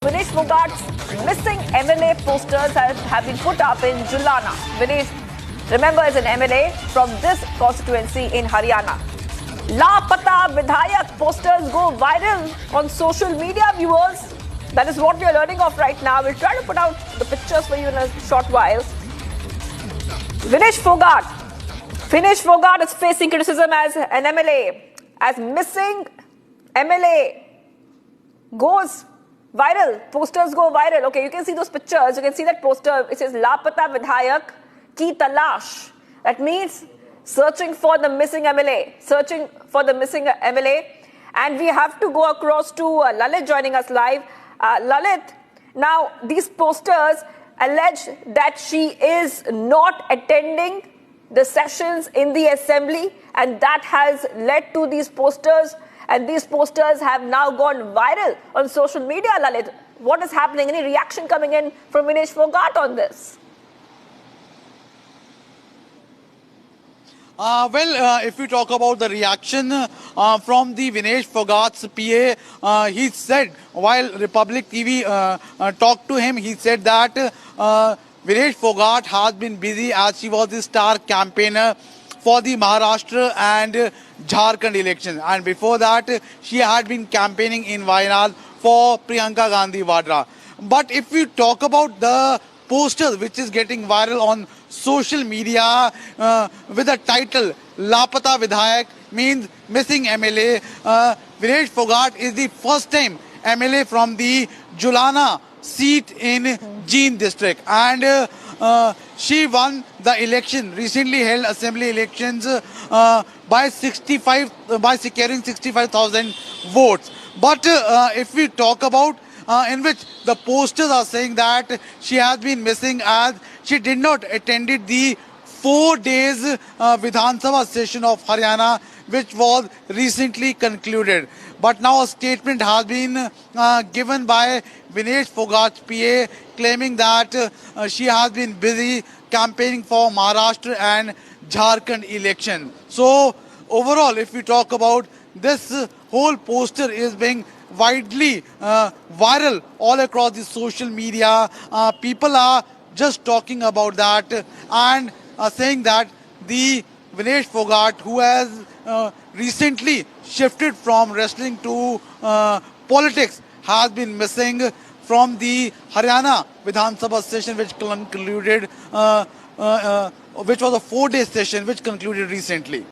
Vinesh Phogat's missing MLA posters have been put up in Julana. Vinesh, remember, is an MLA from this constituency in Haryana. Lapata Vidhayak posters go viral on social media, viewers. That is what we are learning of right now. We'll try to put out the pictures for you in a short while. Vinesh Phogat is facing criticism as an MLA, as missing MLA goes viral. Posters go viral. Okay, you can see those pictures. You can see that poster. It says Lapata Vidhayak ki talash. That means searching for the missing MLA. Searching for the missing MLA. And we have to go across to Lalit joining us live. Lalit, now these posters allege that she is not attending the sessions in the assembly, and that has led to these posters, and these posters have now gone viral on social media. Lalit, what is happening? Any reaction coming in from Vinesh Phogat on this? If we talk about the reaction from the Vinesh Phogat's PA, he said, while Republic TV talked to him, he said that Vinesh Phogat has been busy as she was the star campaigner for the Maharashtra and Jharkhand elections. And before that, she had been campaigning in Wayanad for Priyanka Gandhi Vadra. But if we talk about the poster which is getting viral on social media with the title Lapata Vidhayak, means missing MLA, Vinesh Phogat is the first time MLA from the Julana seat in Jeend district, and she won the election, recently held assembly elections by securing 65,000 votes. But if we talk about in which the posters are saying that she has been missing as she did not attended the 4 days Vidhan Sabha session of Haryana, which was recently concluded. But now a statement has been given by Vinesh Phogat's PA, claiming that she has been busy campaigning for Maharashtra and Jharkhand election. So overall, if we talk about this whole poster is being widely viral all across the social media. People are just talking about that and saying that the Vinesh Phogat, who has recently shifted from wrestling to politics, has been missing from the Haryana Vidhan Sabha session, which concluded, which was a 4-day session, which concluded recently.